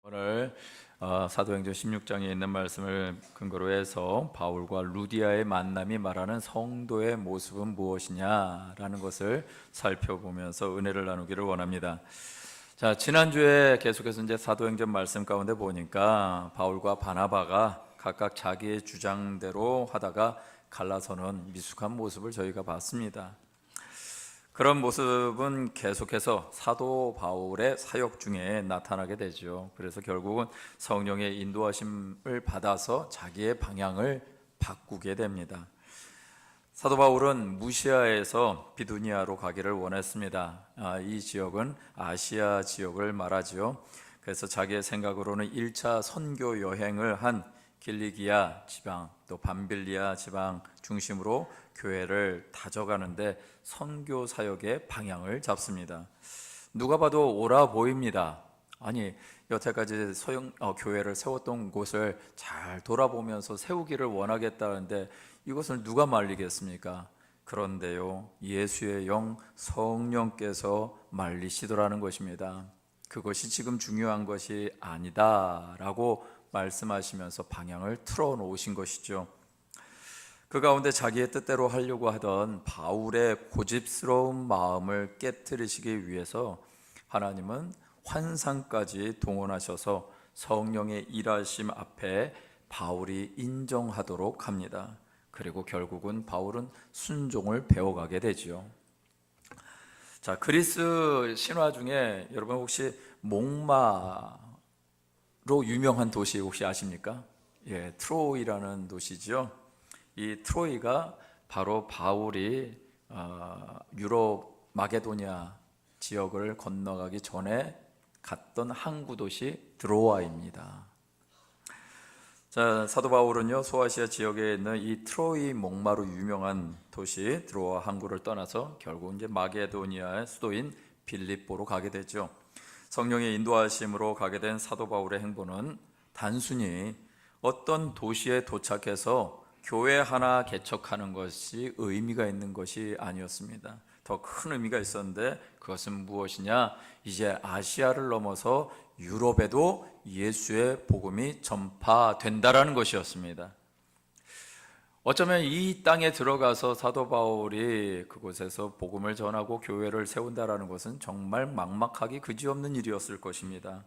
오늘 사도행전 16장에 있는 말씀을 근거로 해서 바울과 루디아의 만남이 말하는 성도의 모습은 무엇이냐라는 것을 살펴보면서 은혜를 나누기를 원합니다. 자, 지난주에 계속해서 이제 사도행전 말씀 가운데 보니까 바울과 바나바가 각각 자기의 주장대로 하다가 갈라서는 미숙한 모습을 저희가 봤습니다. 그런 모습은 계속해서 사도 바울의 사역 중에 나타나게 되죠. 그래서 결국은 성령의 인도하심을 받아서 자기의 방향을 바꾸게 됩니다. 사도 바울은 무시아에서 비두니아로 가기를 원했습니다. 이 지역은 아시아 지역을 말하지요. 그래서 자기의 생각으로는 1차 선교 여행을 한 길리기아 지방 또 밤빌리아 지방 중심으로 교회를 다져가는데 선교 사역의 방향을 잡습니다. 누가 봐도 옳아 보입니다. 아니, 여태까지 교회를 세웠던 곳을 잘 돌아보면서 세우기를 원하겠다는데 이것을 누가 말리겠습니까? 그런데요, 예수의 영 성령께서 말리시더라는 것입니다. 그것이 지금 중요한 것이 아니다라고 말씀하시면서 방향을 틀어 놓으신 것이죠. 그 가운데 자기의 뜻대로 하려고 하던 바울의 고집스러운 마음을 깨트리시기 위해서 하나님은 환상까지 동원하셔서 성령의 일하심 앞에 바울이 인정하도록 합니다. 그리고 결국은 바울은 순종을 배워가게 되지요. 자, 그리스 신화 중에 여러분 혹시 목마로 유명한 도시 혹시 아십니까? 예, 트로이라는 도시죠. 이 트로이가 바로 바울이 유럽 마게도니아 지역을 건너가기 전에 갔던 항구 도시 드로아입니다. 자, 사도 바울은요, 소아시아 지역에 있는 이 트로이 목마로 유명한 도시 드로아 항구를 떠나서 결국 이제 마게도니아의 수도인 빌립보로 가게 되죠. 성령의 인도하심으로 가게 된 사도 바울의 행보는 단순히 어떤 도시에 도착해서 교회 하나 개척하는 것이 의미가 있는 것이 아니었습니다. 더 큰 의미가 있었는데 그것은 무엇이냐? 이제 아시아를 넘어서 유럽에도 예수의 복음이 전파된다라는 것이었습니다. 어쩌면 이 땅에 들어가서 사도 바울이 그곳에서 복음을 전하고 교회를 세운다라는 것은 정말 막막하기 그지없는 일이었을 것입니다.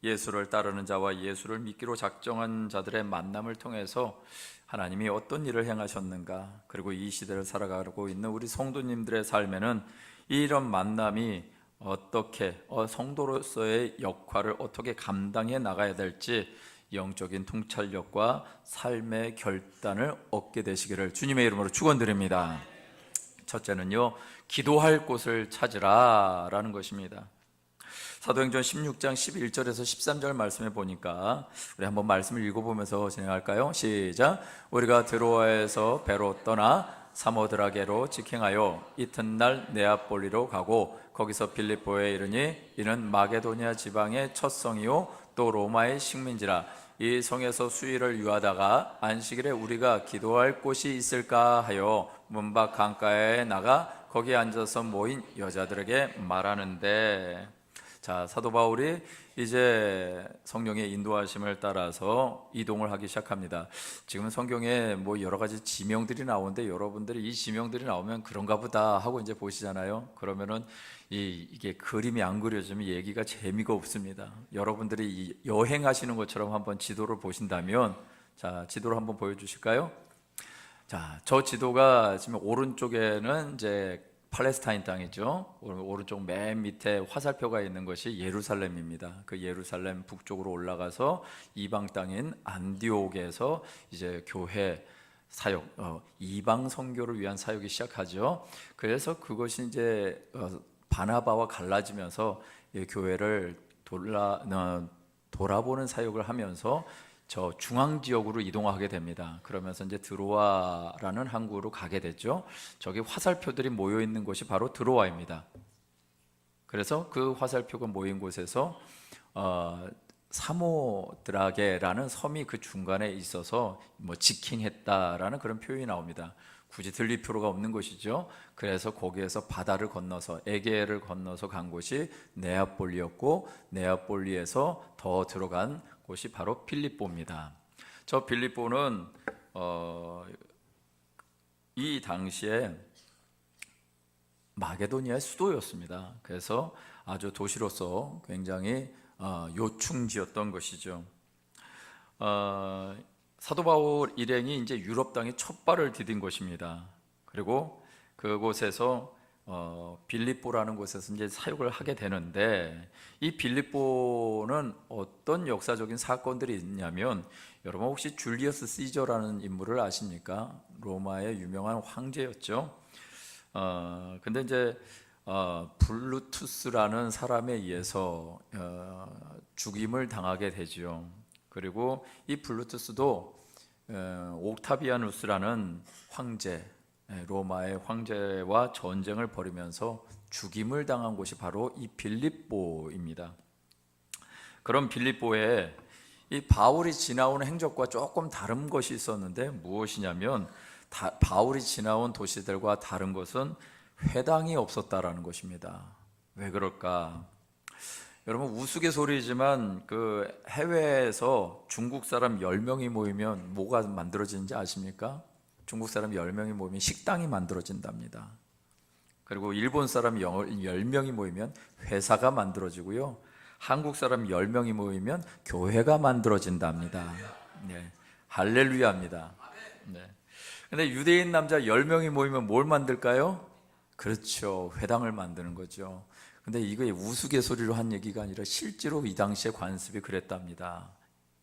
예수를 따르는 자와 예수를 믿기로 작정한 자들의 만남을 통해서 하나님이 어떤 일을 행하셨는가, 그리고 이 시대를 살아가고 있는 우리 성도님들의 삶에는 이런 만남이 어떻게 성도로서의 역할을 어떻게 감당해 나가야 될지 영적인 통찰력과 삶의 결단을 얻게 되시기를 주님의 이름으로 축원드립니다. 첫째는요, 기도할 곳을 찾으라 라는 것입니다. 사도행전 16장 11절에서 13절 말씀에 보니까 우리 한번 말씀을 읽어보면서 진행할까요? 시작! 우리가 드로아에서 배로 떠나 사모드라게로 직행하여 이튿날 네아폴리로 가고 거기서 빌립보에 이르니 이는 마게도니아 지방의 첫 성이요 또 로마의 식민지라. 이 성에서 수일을 유하다가 안식일에 우리가 기도할 곳이 있을까 하여 문밖 강가에 나가 거기에 앉아서 모인 여자들에게 말하는데, 자, 사도 바울이 이제 성령의 인도하심을 따라서 이동을 하기 시작합니다. 지금 성경에 뭐 여러 가지 지명들이 나오는데 여러분들이 이 지명들이 나오면 그런가 보다 하고 이제 보시잖아요. 그러면은 이게 그림이 안 그려지면 얘기가 재미가 없습니다. 여러분들이 여행하시는 것처럼 한번 지도를 보신다면, 자, 지도를 한번 보여주실까요? 자, 저 지도가 지금 오른쪽에는 이제 팔레스타인 땅이죠. 오른쪽 맨 밑에 화살표가 있는 것이 예루살렘입니다. 그 예루살렘 북쪽으로 올라가서 이방 땅인 안디옥에서 이제 교회 사역, 이방 선교를 위한 사역이 시작하죠. 그래서 그것이 이제 바나바와 갈라지면서 교회를 돌아보는 사역을 하면서 저 중앙 지역으로 이동하게 됩니다. 그러면서 이제 드로아라는 항구로 가게 됐죠. 저기 화살표들이 모여 있는 곳이 바로 드로아입니다. 그래서 그 화살표가 모인 곳에서 사모드라게라는 섬이 그 중간에 있어서 뭐 지킹했다라는 그런 표현이 나옵니다. 굳이 들릴 필요가 없는 곳이죠. 그래서 거기에서 바다를 건너서 에게해를 건너서 간 곳이 네아폴리였고, 네아폴리에서 더 들어간 곳이 바로 빌립보입니다. 저 빌립보는 이 당시에 마게도니아의 수도였습니다. 그래서 아주 도시로서 굉장히 요충지였던 것이죠. 사도 바울 일행이 이제 유럽 땅에 첫 발을 디딘 곳입니다. 그리고 그곳에서 빌립보라는 곳에서 이제 사역을 하게 되는데, 이 빌립보는 어떤 역사적인 사건들이 있냐면, 여러분 혹시 줄리어스 시저라는 인물을 아십니까? 로마의 유명한 황제였죠. 근데 이제 블루투스라는 사람에 의해서 죽임을 당하게 되지요. 그리고 이 블루투스도 옥타비아누스라는 황제, 로마의 황제와 전쟁을 벌이면서 죽임을 당한 곳이 바로 이 빌립보입니다. 그런 빌립보에 이 바울이 지나온 행적과 조금 다른 것이 있었는데, 무엇이냐면 바울이 지나온 도시들과 다른 것은 회당이 없었다라는 것입니다. 왜 그럴까? 여러분 우스갯소리지만 그 해외에서 중국 사람 10명이 모이면 뭐가 만들어지는지 아십니까? 중국 사람 10명이 모이면 식당이 만들어진답니다. 그리고 일본 사람 10명이 모이면 회사가 만들어지고요, 한국 사람 10명이 모이면 교회가 만들어진답니다. 네, 할렐루야입니다. 네. 근데 유대인 남자 10명이 모이면 뭘 만들까요? 그렇죠, 회당을 만드는 거죠. 근데 이게 우스갯소리로 한 얘기가 아니라 실제로 이 당시에 관습이 그랬답니다.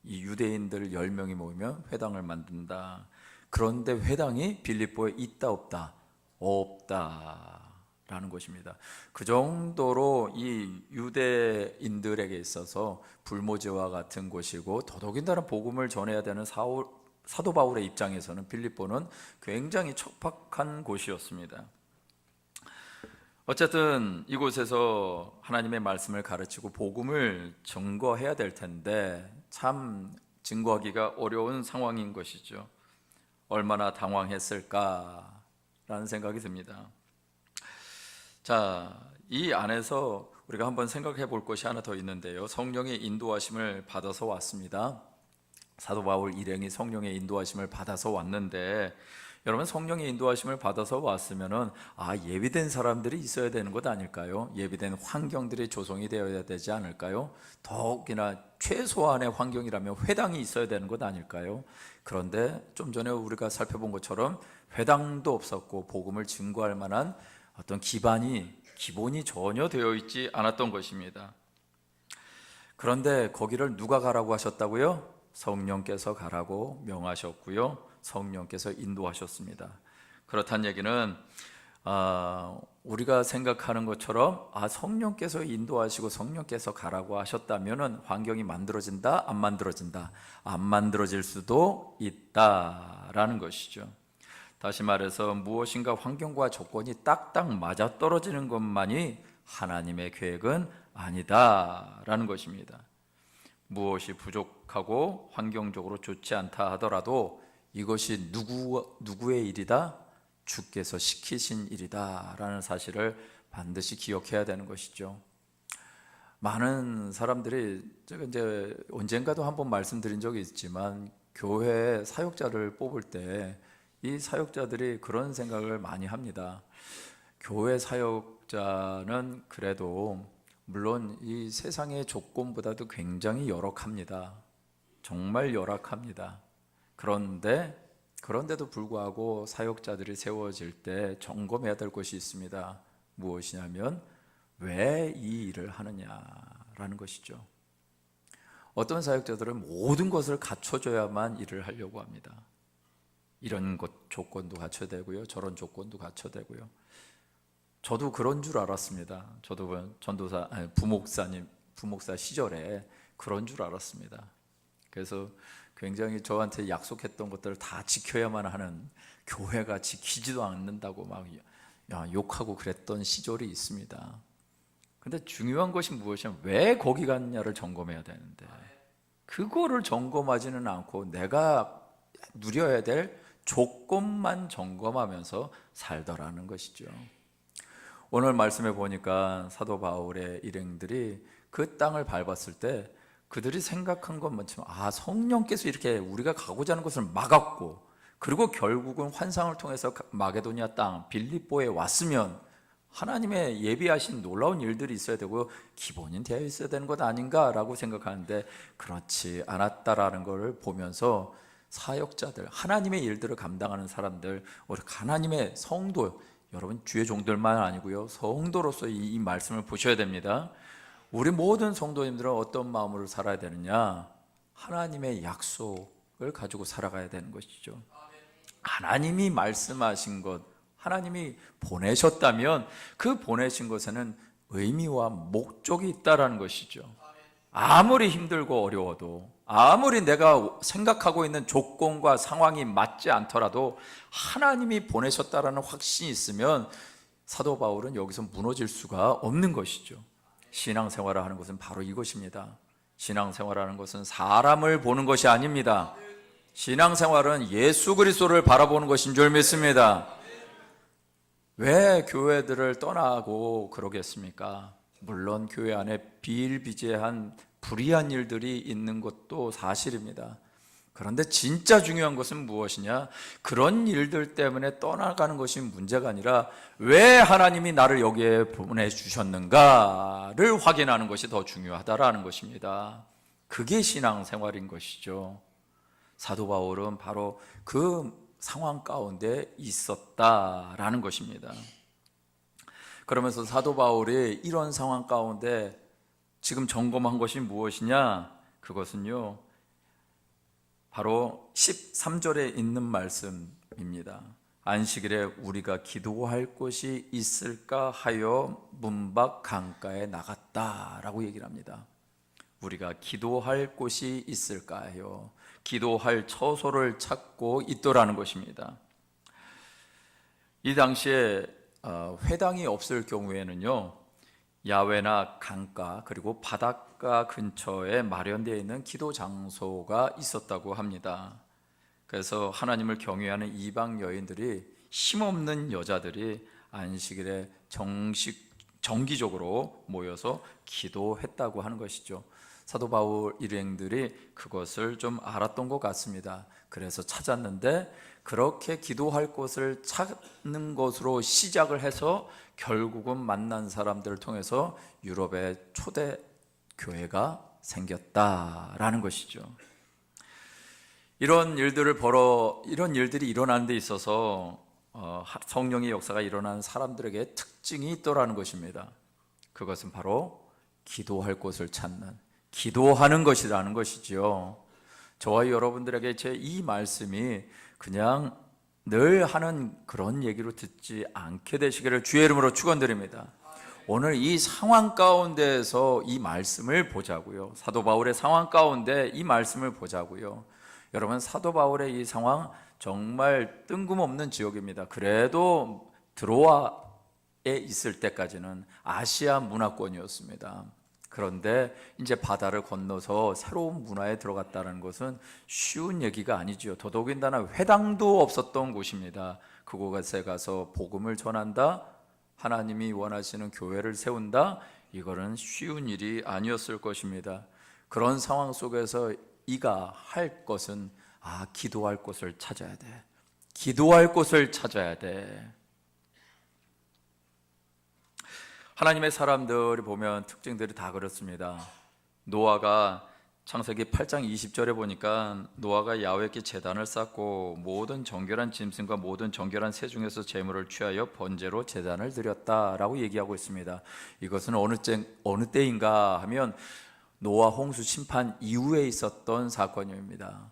이 유대인들 10명이 모이면 회당을 만든다. 그런데 회당이 빌립보에 있다 없다? 없다라는 것입니다. 그 정도로 이 유대인들에게 있어서 불모지와 같은 곳이고, 더더군다나 복음을 전해야 되는 사도 바울의 입장에서는 빌립보는 굉장히 척박한 곳이었습니다. 어쨌든 이곳에서 하나님의 말씀을 가르치고 복음을 증거해야 될 텐데 참 증거하기가 어려운 상황인 것이죠. 얼마나 당황했을까라는 생각이 듭니다. 자, 이 안에서 우리가 한번 생각해 볼 것이 하나 더 있는데요, 성령의 인도하심을 받아서 왔습니다. 사도 바울 일행이 성령의 인도하심을 받아서 왔는데, 여러분 성령의 인도하심을 받아서 왔으면은 예비된 사람들이 있어야 되는 것 아닐까요? 예비된 환경들이 조성이 되어야 되지 않을까요? 더욱이나 최소한의 환경이라면 회당이 있어야 되는 것 아닐까요? 그런데 좀 전에 우리가 살펴본 것처럼 회당도 없었고 복음을 증거할 만한 어떤 기본이 전혀 되어 있지 않았던 것입니다. 그런데 거기를 누가 가라고 하셨다고요? 성령께서 가라고 명하셨고요, 성령께서 인도하셨습니다. 그렇다는 얘기는 우리가 생각하는 것처럼 성령께서 인도하시고 성령께서 가라고 하셨다면 환경이 만들어진다? 안 만들어진다? 안 만들어질 수도 있다라는 것이죠. 다시 말해서 무엇인가 환경과 조건이 딱딱 맞아떨어지는 것만이 하나님의 계획은 아니다라는 것입니다. 무엇이 부족하고 환경적으로 좋지 않다 하더라도 이것이 누구의 일이다? 주께서 시키신 일이다 라는 사실을 반드시 기억해야 되는 것이죠. 많은 사람들이, 제가 이제 언젠가도 한번 말씀드린 적이 있지만, 교회 사역자를 뽑을 때 이 사역자들이 그런 생각을 많이 합니다. 교회 사역자는 그래도 물론 이 세상의 조건보다도 굉장히 열악합니다. 정말 열악합니다. 그런데도 불구하고 사역자들이 세워질 때 점검해야 될 것이 있습니다. 무엇이냐면 왜 이 일을 하느냐라는 것이죠. 어떤 사역자들은 모든 것을 갖춰줘야만 일을 하려고 합니다. 이런 것 조건도 갖춰야 되고요, 저런 조건도 갖춰야 되고요. 저도 그런 줄 알았습니다. 저도 부목사 시절에 그런 줄 알았습니다. 그래서 굉장히 저한테 약속했던 것들을 다 지켜야만 하는, 교회가 지키지도 않는다고 막 욕하고 그랬던 시절이 있습니다. 근데 중요한 것이 무엇이냐면 왜 거기 갔냐를 점검해야 되는데, 그거를 점검하지는 않고 내가 누려야 될 조건만 점검하면서 살더라는 것이죠. 오늘 말씀에 보니까 사도 바울의 일행들이 그 땅을 밟았을 때 그들이 생각한 건 뭐지만, 성령께서 이렇게 우리가 가고자 하는 것을 막았고, 그리고 결국은 환상을 통해서 마게도니아 땅 빌립보에 왔으면 하나님의 예비하신 놀라운 일들이 있어야 되고 기본이 되어 있어야 되는 것 아닌가라고 생각하는데, 그렇지 않았다라는 것을 보면서 사역자들, 하나님의 일들을 감당하는 사람들, 우리 하나님의 성도, 여러분 주의 종들만 아니고요, 성도로서 이 말씀을 보셔야 됩니다. 우리 모든 성도님들은 어떤 마음으로 살아야 되느냐? 하나님의 약속을 가지고 살아가야 되는 것이죠. 하나님이 말씀하신 것, 하나님이 보내셨다면 그 보내신 것에는 의미와 목적이 있다라는 것이죠. 아무리 힘들고 어려워도, 아무리 내가 생각하고 있는 조건과 상황이 맞지 않더라도 하나님이 보내셨다라는 확신이 있으면 사도 바울은 여기서 무너질 수가 없는 것이죠. 신앙생활을 하는 것은 바로 이것입니다. 신앙생활하는 것은 사람을 보는 것이 아닙니다. 신앙생활은 예수 그리스도를 바라보는 것인 줄 믿습니다. 왜 교회들을 떠나고 그러겠습니까? 물론 교회 안에 비일비재한 불의한 일들이 있는 것도 사실입니다. 그런데 진짜 중요한 것은 무엇이냐? 그런 일들 때문에 떠나가는 것이 문제가 아니라 왜 하나님이 나를 여기에 보내주셨는가를 확인하는 것이 더 중요하다라는 것입니다. 그게 신앙생활인 것이죠. 사도 바울은 바로 그 상황 가운데 있었다라는 것입니다. 그러면서 사도 바울이 이런 상황 가운데 지금 점검한 것이 무엇이냐? 그것은요, 바로 13절에 있는 말씀입니다. 안식일에 우리가 기도할 곳이 있을까 하여 문 밖 강가에 나갔다라고 얘기를 합니다. 우리가 기도할 곳이 있을까 하여, 기도할 처소를 찾고 있더라는 것입니다. 이 당시에 회당이 없을 경우에는요, 야외나 강가 그리고 바닷가 근처에 마련되어 있는 기도 장소가 있었다고 합니다. 그래서 하나님을 경외하는 이방 여인들이, 힘없는 여자들이 안식일에 정기적으로 모여서 기도했다고 하는 것이죠. 사도 바울 일행들이 그것을 좀 알았던 것 같습니다. 그래서 찾았는데, 그렇게 기도할 곳을 찾는 것으로 시작을 해서 결국은 만난 사람들을 통해서 유럽의 초대 교회가 생겼다라는 것이죠. 이런 일들이 일어나는 데 있어서 성령의 역사가 일어나는 사람들에게 특징이 있더라는 것입니다. 그것은 바로 기도할 곳을 찾는, 기도하는 것이라는 것이죠. 저와 여러분들에게 제 이 말씀이 그냥 늘 하는 그런 얘기로 듣지 않게 되시기를 주의 이름으로 축원드립니다. 오늘 이 상황 가운데에서 이 말씀을 보자고요. 사도 바울의 상황 가운데 이 말씀을 보자고요. 여러분, 사도 바울의 이 상황 정말 뜬금없는 지역입니다. 그래도 드로아에 있을 때까지는 아시아 문화권이었습니다. 그런데 이제 바다를 건너서 새로운 문화에 들어갔다는 것은 쉬운 얘기가 아니지요. 더더군다나 회당도 없었던 곳입니다. 그곳에 가서 복음을 전한다, 하나님이 원하시는 교회를 세운다, 이거는 쉬운 일이 아니었을 것입니다. 그런 상황 속에서 이가 할 것은 기도할 곳을 찾아야 돼. 기도할 곳을 찾아야 돼. 하나님의 사람들이 보면 특징들이 다 그렇습니다. 노아가 창세기 8장 20절에 보니까 노아가 야훼께 제단을 쌓고 모든 정결한 짐승과 모든 정결한 새 중에서 제물을 취하여 번제로 제단을 드렸다라고 얘기하고 있습니다. 이것은 어느 때인가 하면 노아 홍수 심판 이후에 있었던 사건입니다.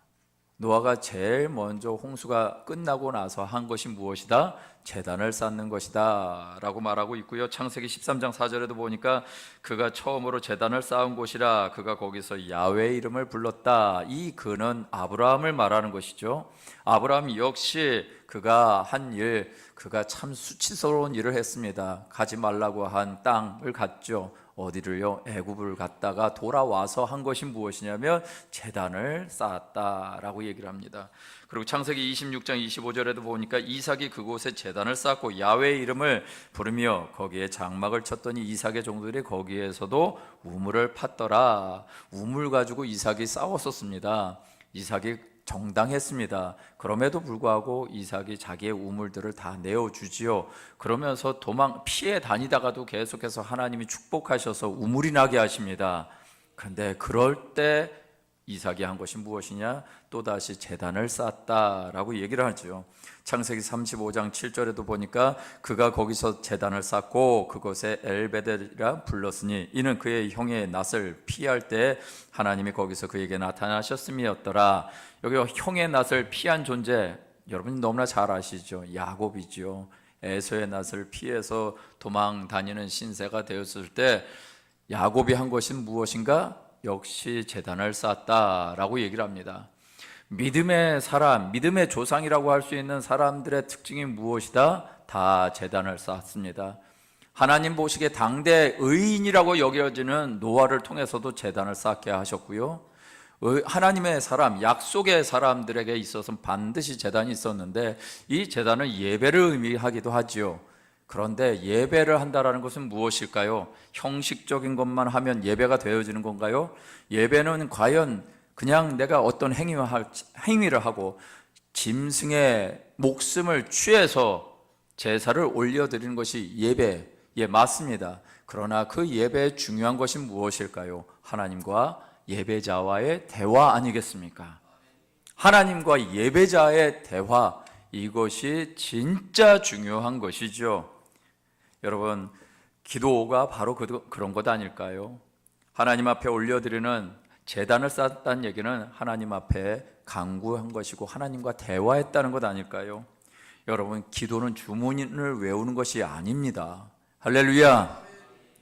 노아가 제일 먼저 홍수가 끝나고 나서 한 것이 무엇이다? 제단을 쌓는 것이다 라고 말하고 있고요. 창세기 13장 4절에도 보니까 그가 처음으로 제단을 쌓은 곳이라 그가 거기서 야훼의 이름을 불렀다. 이 그는 아브라함을 말하는 것이죠. 아브라함 역시 그가 한 일, 그가 참 수치스러운 일을 했습니다. 가지 말라고 한 땅을 갔죠. 어디를요? 애굽을 갔다가 돌아와서 한 것이 무엇이냐면 제단을 쌓았다라고 얘기를 합니다. 그리고 창세기 26장 25절에도 보니까 이삭이 그곳에 제단을 쌓고 야훼의 이름을 부르며 거기에 장막을 쳤더니 이삭의 종들이 거기에서도 우물을 팠더라. 우물 가지고 이삭이 싸웠었습니다. 이삭이 정당했습니다. 그럼에도 불구하고 이삭이 자기의 우물들을 다 내어주지요. 그러면서 피해 다니다가도 계속해서 하나님이 축복하셔서 우물이 나게 하십니다. 그런데 그럴 때 이삭이 한 것이 무엇이냐? 또다시 제단을 쌓았다라고 얘기를 하죠. 창세기 35장 7절에도 보니까 그가 거기서 제단을 쌓고 그곳에 엘베델이라 불렀으니 이는 그의 형의 낯을 피할 때 하나님이 거기서 그에게 나타나셨음이었더라. 여기 형의 낯을 피한 존재, 여러분 너무나 잘 아시죠? 야곱이죠. 에서의 낯을 피해서 도망 다니는 신세가 되었을 때 야곱이 한 것은 무엇인가? 역시 제단을 쌓았다라고 얘기를 합니다. 믿음의 사람, 믿음의 조상이라고 할 수 있는 사람들의 특징이 무엇이다? 다 제단을 쌓았습니다. 하나님 보시기에 당대 의인이라고 여겨지는 노아를 통해서도 제단을 쌓게 하셨고요. 하나님의 사람, 약속의 사람들에게 있어서는 반드시 제단이 있었는데 이 제단은 예배를 의미하기도 하지요. 그런데 예배를 한다라는 것은 무엇일까요? 형식적인 것만 하면 예배가 되어지는 건가요? 예배는 과연 그냥 내가 어떤 행위를 하고 짐승의 목숨을 취해서 제사를 올려드리는 것이 예배에 맞습니다. 그러나 그 예배의 중요한 것이 무엇일까요? 하나님과 예배자와의 대화 아니겠습니까? 하나님과 예배자의 대화, 이것이 진짜 중요한 것이죠. 여러분, 기도가 바로 그런 것 아닐까요? 하나님 앞에 올려드리는 제단을 쌓았다는 얘기는 하나님 앞에 간구한 것이고 하나님과 대화했다는 것 아닐까요? 여러분, 기도는 주문을 외우는 것이 아닙니다. 할렐루야!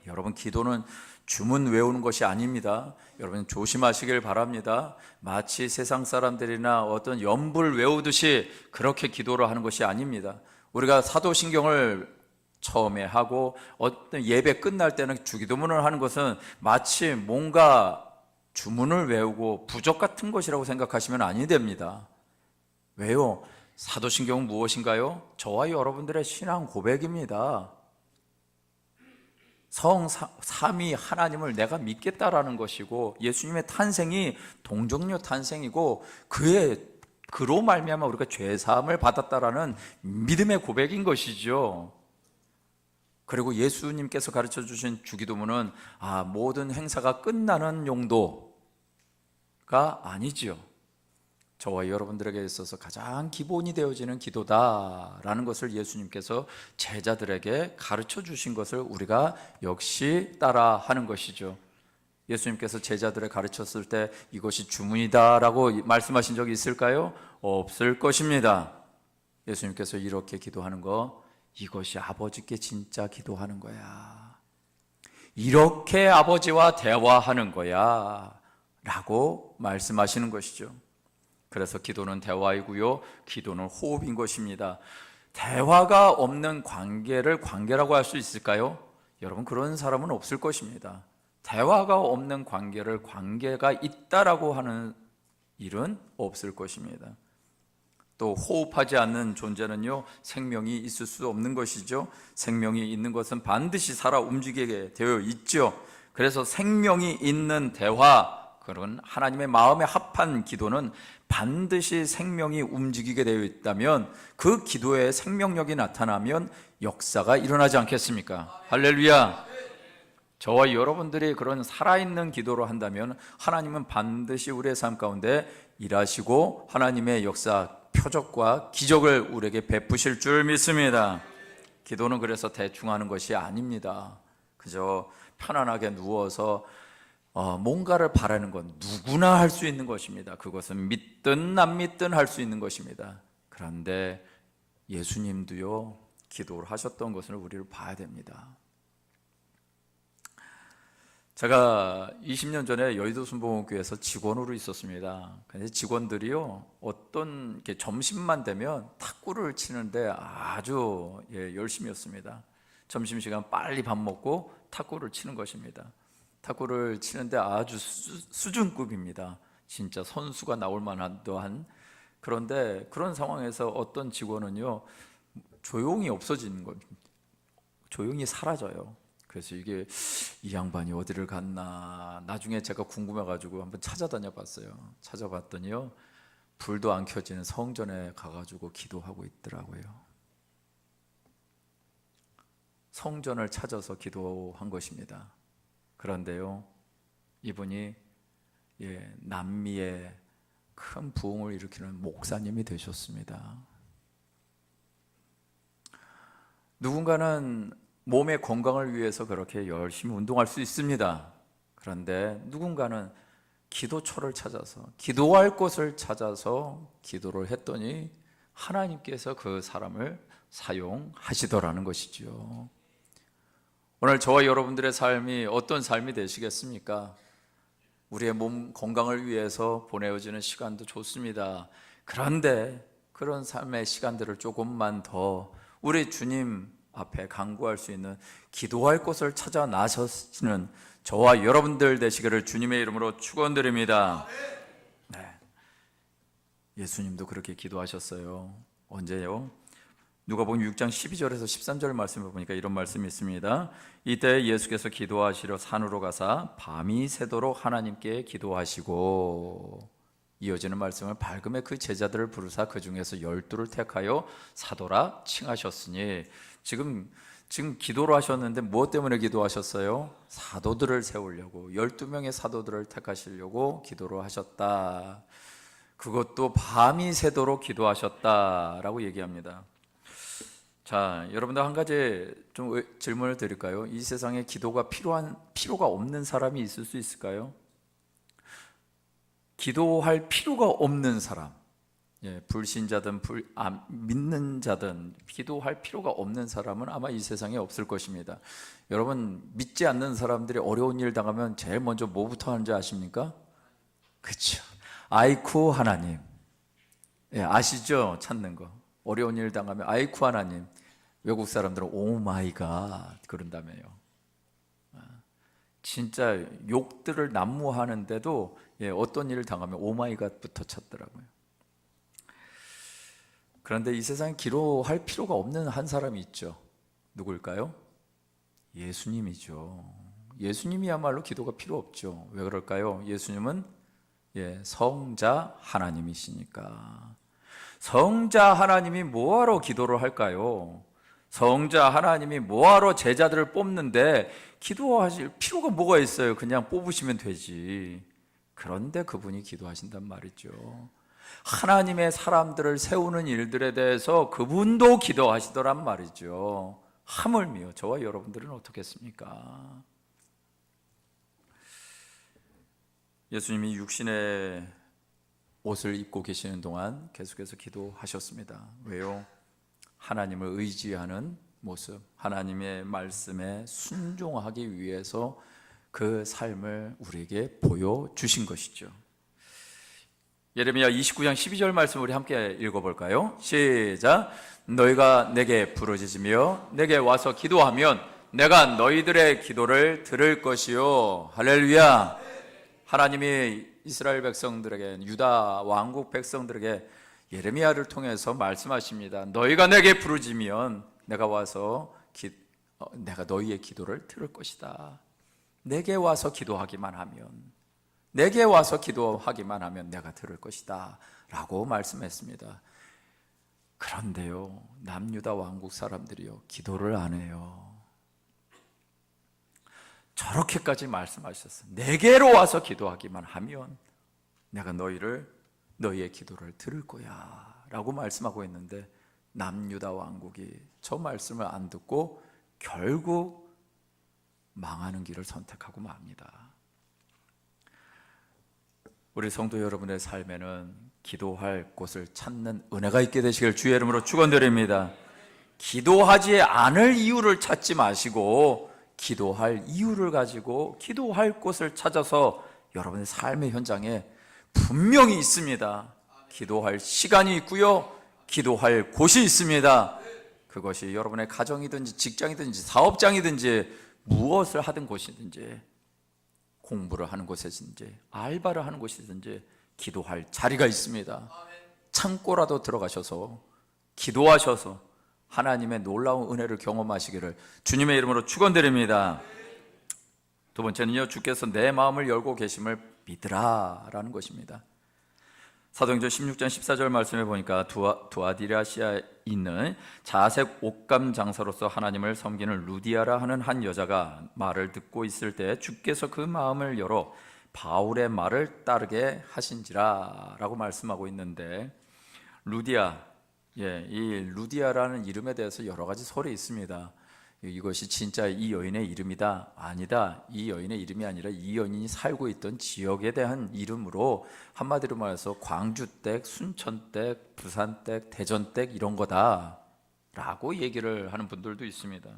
여러분, 기도는 주문 외우는 것이 아닙니다. 여러분 조심하시길 바랍니다. 마치 세상 사람들이나 어떤 연불 외우듯이 그렇게 기도를 하는 것이 아닙니다. 우리가 사도신경을 처음에 하고 어떤 예배 끝날 때는 주기도문을 하는 것은 마치 뭔가 주문을 외우고 부적 같은 것이라고 생각하시면 아니 됩니다. 왜요? 사도신경은 무엇인가요? 저와 여러분들의 신앙 고백입니다. 삼위 하나님을 내가 믿겠다라는 것이고 예수님의 탄생이 동정녀 탄생이고 그로 말미암아 우리가 죄 사함을 받았다라는 믿음의 고백인 것이죠. 그리고 예수님께서 가르쳐 주신 주기도문은 모든 행사가 끝나는 용도가 아니지요. 저와 여러분들에게 있어서 가장 기본이 되어지는 기도다라는 것을 예수님께서 제자들에게 가르쳐 주신 것을 우리가 역시 따라하는 것이죠. 예수님께서 제자들에 가르쳤을 때 이것이 주문이다라고 말씀하신 적이 있을까요? 없을 것입니다. 예수님께서 이렇게 기도하는 거, 이것이 아버지께 진짜 기도하는 거야. 이렇게 아버지와 대화하는 거야 라고 말씀하시는 것이죠. 그래서 기도는 대화이고요, 기도는 호흡인 것입니다. 대화가 없는 관계를 관계라고 할 수 있을까요? 여러분, 그런 사람은 없을 것입니다. 대화가 없는 관계를 관계가 있다라고 하는 일은 없을 것입니다. 또 호흡하지 않는 존재는요, 생명이 있을 수 없는 것이죠. 생명이 있는 것은 반드시 살아 움직이게 되어 있죠. 그래서 생명이 있는 대화, 그런 하나님의 마음에 합한 기도는 반드시 생명이 움직이게 되어 있다면 그 기도에 생명력이 나타나면 역사가 일어나지 않겠습니까? 할렐루야! 저와 여러분들이 그런 살아있는 기도를 한다면 하나님은 반드시 우리의 삶 가운데 일하시고 하나님의 역사, 표적과 기적을 우리에게 베푸실 줄 믿습니다. 기도는 그래서 대충 하는 것이 아닙니다. 그저 편안하게 누워서 뭔가를 바라는 건 누구나 할 수 있는 것입니다. 그것은 믿든 안 믿든 할 수 있는 것입니다. 그런데 예수님도요, 기도를 하셨던 것을 우리를 봐야 됩니다. 제가 20년 전에 여의도 순복음교회에서 직원으로 있었습니다. 근데 직원들이요, 어떤 점심만 되면 탁구를 치는데 아주 열심히 했습니다. 점심시간 빨리 밥 먹고 탁구를 치는 것입니다. 탁구를 치는데 아주 수준급입니다. 진짜 선수가 나올 만한 또한. 그런데 그런 상황에서 어떤 직원은요, 조용히 없어지는 겁니다. 조용히 사라져요. 그래서 이게 이 양반이 어디를 갔나, 나중에 제가 궁금해가지고 한번 찾아다녀 봤어요. 찾아봤더니요, 불도 안 켜지는 성전에 가가지고 기도하고 있더라고요. 성전을 찾아서 기도한 것입니다. 그런데요, 이분이 남미에 큰 부흥을 일으키는 목사님이 되셨습니다. 누군가는 몸의 건강을 위해서 그렇게 열심히 운동할 수 있습니다. 그런데 누군가는 기도처를 찾아서, 기도할 곳을 찾아서 기도를 했더니 하나님께서 그 사람을 사용하시더라는 것이죠. 오늘 저와 여러분들의 삶이 어떤 삶이 되시겠습니까? 우리의 몸 건강을 위해서 보내어지는 시간도 좋습니다. 그런데 그런 삶의 시간들을 조금만 더 우리 주님 앞에 간구할 수 있는, 기도할 곳을 찾아 나서시는 저와 여러분들 되시기를 주님의 이름으로 축원드립니다. 네. 예수님도 그렇게 기도하셨어요. 언제요? 누가복음 6장 12절에서 13절 말씀을 보니까 이런 말씀이 있습니다. 이때 예수께서 기도하시러 산으로 가사 밤이 새도록 하나님께 기도하시고, 이어지는 말씀을 밝음에 그 제자들을 부르사 그 중에서 12를 택하여 사도라 칭하셨으니, 지금 기도를 하셨는데 무엇 때문에 기도하셨어요? 사도들을 세우려고, 12명의 사도들을 택하시려고 기도를 하셨다. 그것도 밤이 새도록 기도하셨다라고 얘기합니다. 자, 여러분들 한 가지 좀 질문을 드릴까요? 이 세상에 기도가 필요가 없는 사람이 있을 수 있을까요? 기도할 필요가 없는 사람, 불신자든 믿는 자든 기도할 필요가 없는 사람은 아마 이 세상에 없을 것입니다. 여러분, 믿지 않는 사람들이 어려운 일 당하면 제일 먼저 뭐부터 하는지 아십니까? 그렇죠. 아이쿠 하나님. 아시죠? 찾는 거. 어려운 일 당하면 아이쿠 하나님. 외국 사람들은 오 마이 갓 그런다며요. 진짜 욕들을 난무하는데도 어떤 일을 당하면 오 마이 갓부터 찾더라고요. 그런데 이 세상에 기도할 필요가 없는 한 사람이 있죠. 누굴까요? 예수님이죠. 예수님이야말로 기도가 필요 없죠. 왜 그럴까요? 예수님은 성자 하나님이시니까. 성자 하나님이 뭐하러 기도를 할까요? 성자 하나님이 뭐하러 제자들을 뽑는데 기도하실 필요가 뭐가 있어요? 그냥 뽑으시면 되지. 그런데 그분이 기도하신단 말이죠. 하나님의 사람들을 세우는 일들에 대해서 그분도 기도하시더란 말이죠. 하물며 저와 여러분들은 어떻겠습니까? 예수님이 육신의 옷을 입고 계시는 동안 계속해서 기도하셨습니다. 왜요? 하나님을 의지하는 모습, 하나님의 말씀에 순종하기 위해서 그 삶을 우리에게 보여주신 것이죠. 예레미야 29장 12절 말씀 우리 함께 읽어볼까요? 시작. 너희가 내게 부르짖으며 내게 와서 기도하면 내가 너희들의 기도를 들을 것이요. 할렐루야. 하나님이 이스라엘 백성들에게, 유다 왕국 백성들에게 예레미야를 통해서 말씀하십니다. 너희가 내게 부르짖으면 내가 와서 내가 너희의 기도를 들을 것이다. 내게 와서 기도하기만 하면, 내게 와서 기도하기만 하면 내가 들을 것이다 라고 말씀했습니다. 그런데요, 남유다 왕국 사람들이요, 기도를 안 해요. 저렇게까지 말씀하셨어요. 내게로 와서 기도하기만 하면 내가 너희의 기도를 들을 거야 라고 말씀하고 있는데, 남유다 왕국이 저 말씀을 안 듣고 결국 망하는 길을 선택하고 맙니다. 우리 성도 여러분의 삶에는 기도할 곳을 찾는 은혜가 있게 되시길 주의 이름으로 축원드립니다. 기도하지 않을 이유를 찾지 마시고 기도할 이유를 가지고 기도할 곳을 찾아서 여러분의 삶의 현장에 분명히 있습니다. 기도할 시간이 있고요, 기도할 곳이 있습니다. 그것이 여러분의 가정이든지 직장이든지 사업장이든지 무엇을 하든 곳이든지, 공부를 하는 곳이든지 알바를 하는 곳이든지 기도할 자리가 있습니다. 창고라도 들어가셔서 기도하셔서 하나님의 놀라운 은혜를 경험하시기를 주님의 이름으로 축원드립니다. 두 번째는요, 주께서 내 마음을 열고 계심을 믿으라 라는 것입니다. 사도행전 16장 14절 말씀에 보니까 두아디라시아에 있는 자색 옷감 장사로서 하나님을 섬기는 루디아라 하는 한 여자가 말을 듣고 있을 때 주께서 그 마음을 열어 바울의 말을 따르게 하신지라 라고 말씀하고 있는데, 루디아, 이 루디아라는 이름에 대해서 여러 가지 설이 있습니다. 이것이 진짜 이 여인의 이름이다, 아니다, 이 여인의 이름이 아니라 이 여인이 살고 있던 지역에 대한 이름으로, 한마디로 말해서 광주댁, 순천댁, 부산댁, 대전댁 이런 거다 라고 얘기를 하는 분들도 있습니다.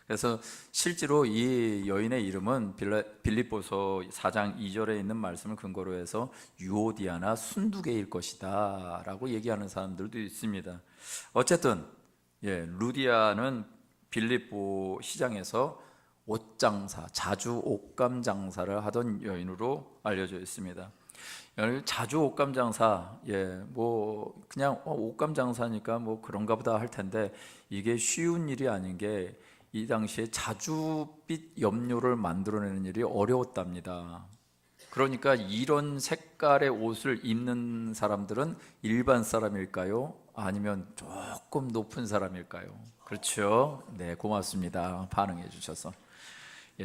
그래서 실제로 이 여인의 이름은 빌립보서 4장 2절에 있는 말씀을 근거로 해서 유오디아나 순두개일 것이다 라고 얘기하는 사람들도 있습니다. 어쨌든 루디아는 빌립보 시장에서 옷장사, 자주 옷감 장사를 하던 여인으로 알려져 있습니다. 자주 옷감 장사, 뭐 그냥 옷감 장사니까 뭐 그런가 보다 할 텐데, 이게 쉬운 일이 아닌 게 이 당시에 자주빛 염료를 만들어내는 일이 어려웠답니다. 그러니까 이런 색깔의 옷을 입는 사람들은 일반 사람일까요? 아니면 조금 높은 사람일까요? 그렇죠? 네, 고맙습니다. 반응해 주셔서.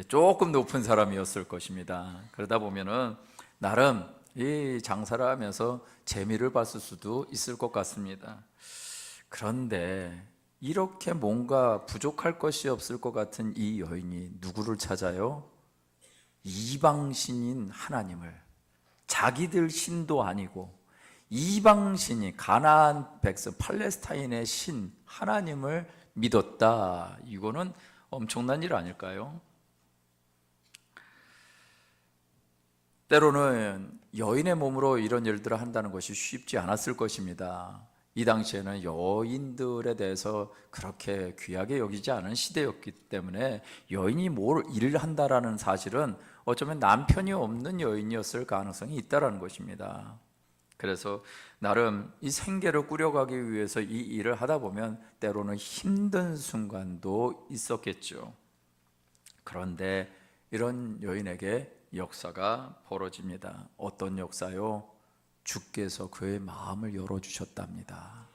조금 높은 사람이었을 것입니다. 그러다 보면은 나름 이 장사를 하면서 재미를 봤을 수도 있을 것 같습니다. 그런데 이렇게 뭔가 부족할 것이 없을 것 같은 이 여인이 누구를 찾아요? 이방신인 하나님을, 자기들 신도 아니고 이방신이 가나안 백성, 팔레스타인의 신 하나님을 믿었다. 이거는 엄청난 일 아닐까요? 때로는 여인의 몸으로 이런 일들을 한다는 것이 쉽지 않았을 것입니다. 이 당시에는 여인들에 대해서 그렇게 귀하게 여기지 않은 시대였기 때문에 여인이 뭘 일을 한다라는 사실은 어쩌면 남편이 없는 여인이었을 가능성이 있다는 것입니다. 그래서 나름 이 생계를 꾸려가기 위해서 이 일을 하다 보면 때로는 힘든 순간도 있었겠죠. 그런데 이런 여인에게 역사가 벌어집니다. 어떤 역사요? 주께서 그의 마음을 열어주셨답니다.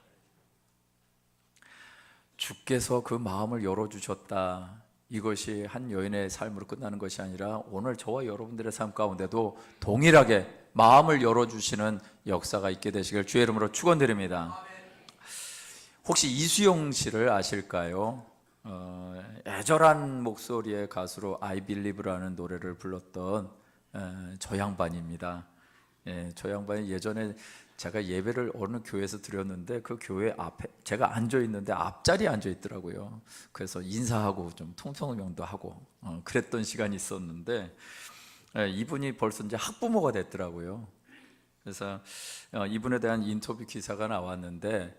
주께서 그 마음을 열어주셨다. 이것이 한 여인의 삶으로 끝나는 것이 아니라 오늘 저와 여러분들의 삶 가운데도 동일하게 마음을 열어주시는 역사가 있게 되시길 주의 이름으로 축원드립니다. 혹시 이수영 씨를 아실까요? 애절한 목소리의 가수로 I Believe라는 노래를 불렀던 저 양반입니다. 저 양반이 예전에 제가 예배를 어느 교회에서 드렸는데 그 교회 앞에 제가 앉아 있는데 앞자리에 앉아 있더라고요. 그래서 인사하고 좀 통성명도 하고 그랬던 시간이 있었는데, 이분이 벌써 이제 학부모가 됐더라고요. 그래서 이분에 대한 인터뷰 기사가 나왔는데,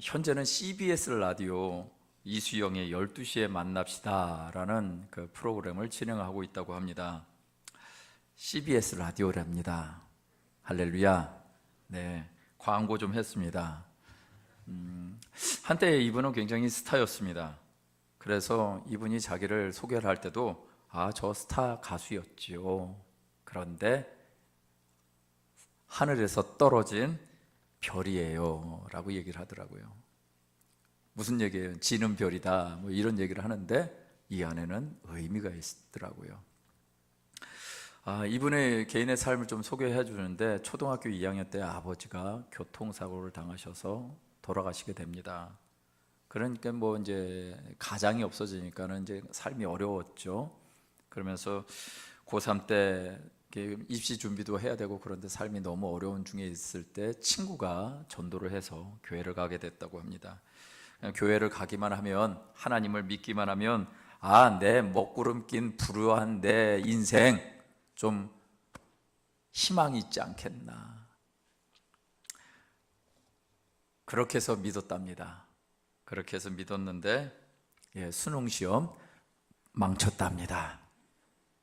현재는 CBS 라디오 이수영의 12시에 만납시다라는 그 프로그램을 진행하고 있다고 합니다. CBS 라디오랍니다. 할렐루야. 네, 광고 좀 했습니다. 한때 이분은 굉장히 스타였습니다. 그래서 이분이 자기를 소개를 할 때도 저 스타 가수였지요. 그런데 하늘에서 떨어진 별이에요 라고 얘기를 하더라고요. 무슨 얘기예요? 지는 별이다 뭐 이런 얘기를 하는데 이 안에는 의미가 있더라고요. 이분의 개인의 삶을 좀 소개해 주는데, 초등학교 2학년 때 아버지가 교통사고를 당하셔서 돌아가시게 됩니다. 그러니까 뭐 이제 가장이 없어지니까는 이제 삶이 어려웠죠. 그러면서 고3 때 입시 준비도 해야 되고 그런데 삶이 너무 어려운 중에 있을 때 친구가 전도를 해서 교회를 가게 됐다고 합니다. 교회를 가기만 하면, 하나님을 믿기만 하면 내 먹구름 낀 불우한 내 인생 좀 희망이 있지 않겠나, 그렇게 해서 믿었답니다. 그렇게 해서 믿었는데 수능 시험 망쳤답니다.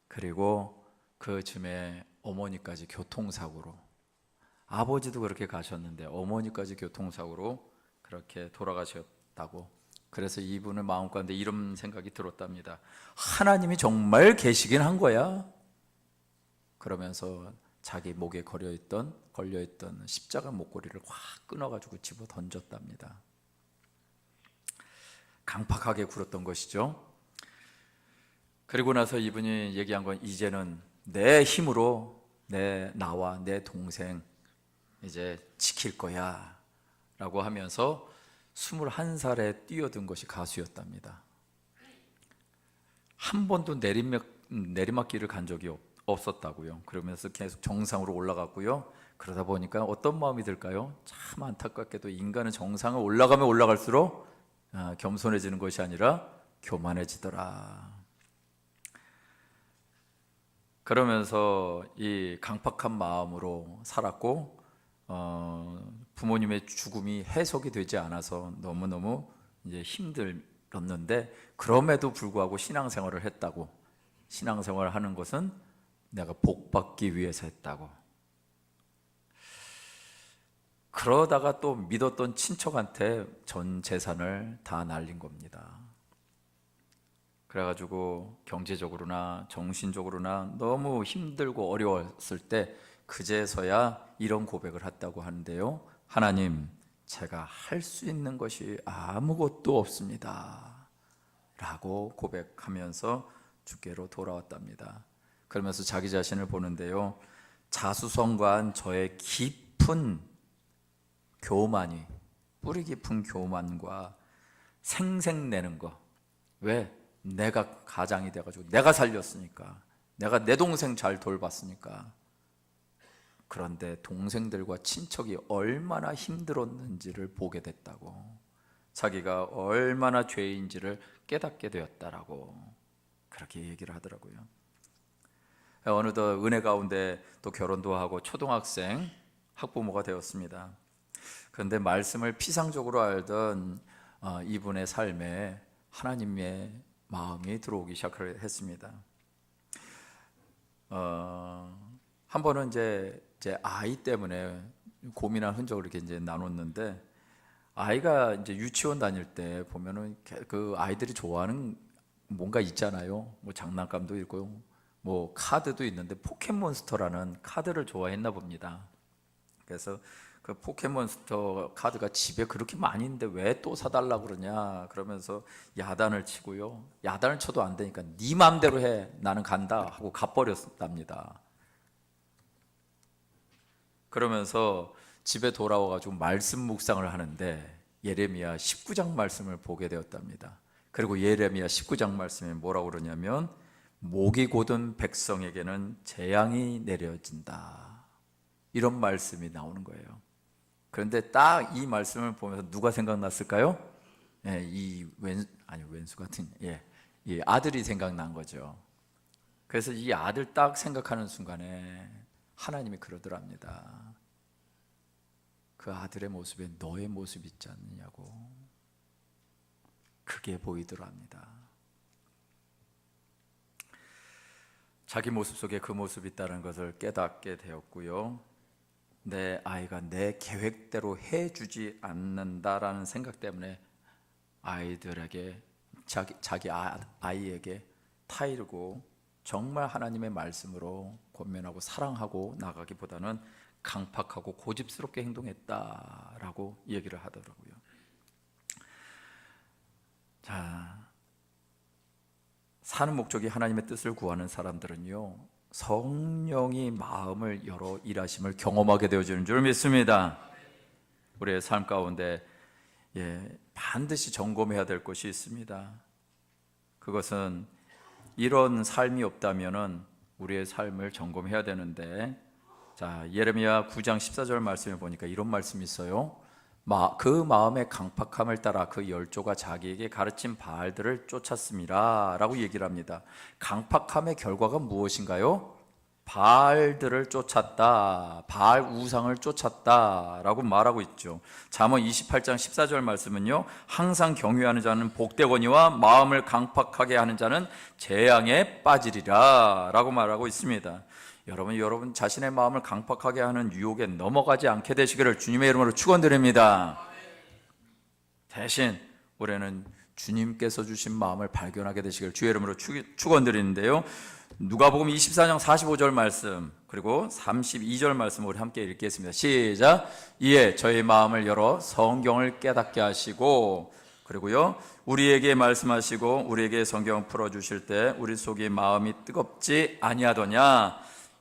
그리고 그 즈음에 어머니까지 교통사고로, 아버지도 그렇게 가셨는데 어머니까지 교통사고로 그렇게 돌아가셨다고. 그래서 이분의 마음가운데 이런 생각이 들었답니다. 하나님이 정말 계시긴 한 거야. 그러면서 자기 목에 걸려있던 십자가 목걸이를 확 끊어가지고 집어 던졌답니다. 강팍하게 굴었던 것이죠. 그리고 나서 이분이 얘기한 건, 이제는 내 힘으로 나와 내 동생 이제 지킬 거야 라고 하면서 21살에 뛰어든 것이 가수였답니다. 한 번도 내리막길을 간 적이 없었다고요. 그러면서 계속 정상으로 올라갔고요. 그러다 보니까 어떤 마음이 들까요? 참 안타깝게도 인간은 정상을 올라가면 올라갈수록 겸손해지는 것이 아니라 교만해지더라. 그러면서 이 강팍한 마음으로 살았고, 부모님의 죽음이 해석이 되지 않아서 너무너무 이제 힘들었는데, 그럼에도 불구하고 신앙생활을 했다고. 신앙생활을 하는 것은 내가 복받기 위해서 했다고. 그러다가 또 믿었던 친척한테 전 재산을 다 날린 겁니다. 그래가지고 경제적으로나 정신적으로나 너무 힘들고 어려웠을 때 그제서야 이런 고백을 했다고 하는데요. 하나님, 제가 할 수 있는 것이 아무것도 없습니다 라고 고백하면서 주께로 돌아왔답니다. 그러면서 자기 자신을 보는데요, 자수성가한 저의 깊은 교만이, 뿌리 깊은 교만과 생색내는 거. 왜? 내가 가장이 돼가지고 내가 살렸으니까, 내가 내 동생 잘 돌봤으니까. 그런데 동생들과 친척이 얼마나 힘들었는지를 보게 됐다고, 자기가 얼마나 죄인지를 깨닫게 되었다라고 그렇게 얘기를 하더라고요. 어느덧 은혜 가운데 또 결혼도 하고 초등학생 학부모가 되었습니다. 그런데 말씀을 피상적으로 알던 이분의 삶에 하나님의 마음이 들어오기 시작했습니다. 한 번은 이제 아이 때문에 고민한 흔적을 이렇게 이제 나눴는데, 아이가 이제 유치원 다닐 때 보면은 그 아이들이 좋아하는 뭔가 있잖아요. 뭐 장난감도 있고 뭐 카드도 있는데 포켓몬스터라는 카드를 좋아했나 봅니다. 그래서 그 포켓몬스터 카드가 집에 그렇게 많이 있는데 왜 또 사달라고 그러냐 그러면서 야단을 치고요. 야단을 쳐도 안 되니까 네 맘대로 해, 나는 간다 하고 가버렸답니다. 그러면서 집에 돌아와가지고 말씀 묵상을 하는데 예레미야 19장 말씀을 보게 되었답니다. 그리고 예레미야 19장 말씀에 뭐라고 그러냐면, 목이 곧은 백성에게는 재앙이 내려진다, 이런 말씀이 나오는 거예요. 그런데 딱 이 말씀을 보면서 누가 생각났을까요? 이 왼수 같은 이 아들이 생각난 거죠. 그래서 이 아들 딱 생각하는 순간에 하나님이 그러더랍니다. 그 아들의 모습에 너의 모습이 있지 않느냐고. 그게 보이더랍니다. 자기 모습 속에 그 모습이 있다는 것을 깨닫게 되었고요. 내 아이가 내 계획대로 해주지 않는다라는 생각 때문에 아이들에게, 자기 아이에게 타이르고 정말 하나님의 말씀으로 권면하고 사랑하고 나가기보다는 강팍하고 고집스럽게 행동했다라고 얘기를 하더라고요. 자, 사는 목적이 하나님의 뜻을 구하는 사람들은요, 성령이 마음을 열어 일하심을 경험하게 되어지는 줄 믿습니다. 우리의 삶 가운데 반드시 점검해야 될 것이 있습니다. 그것은 이런 삶이 없다면은 우리의 삶을 점검해야 되는데, 자, 예레미야 9장 14절 말씀에 보니까 이런 말씀이 있어요. 그 마음의 강팍함을 따라 그 열조가 자기에게 가르친 바알들을 쫓았습니다 라고 얘기를 합니다. 강팍함의 결과가 무엇인가요? 바알들을 쫓았다, 바알 우상을 쫓았다라고 말하고 있죠. 잠언 28장 14절 말씀은요, 항상 경외하는 자는 복되거니와 마음을 강팍하게 하는 자는 재앙에 빠지리라 라고 말하고 있습니다. 여러분 자신의 마음을 강팍하게 하는 유혹에 넘어가지 않게 되시기를 주님의 이름으로 축원드립니다. 대신 올해는 주님께서 주신 마음을 발견하게 되시기를 주의 이름으로 축원드리는데요, 누가복음 24장 45절 말씀 그리고 32절 말씀 우리 함께 읽겠습니다. 시작. 이에 저희 마음을 열어 성경을 깨닫게 하시고, 그리고요, 우리에게 말씀하시고 우리에게 성경 풀어주실 때 우리 속에 마음이 뜨겁지 아니하더냐.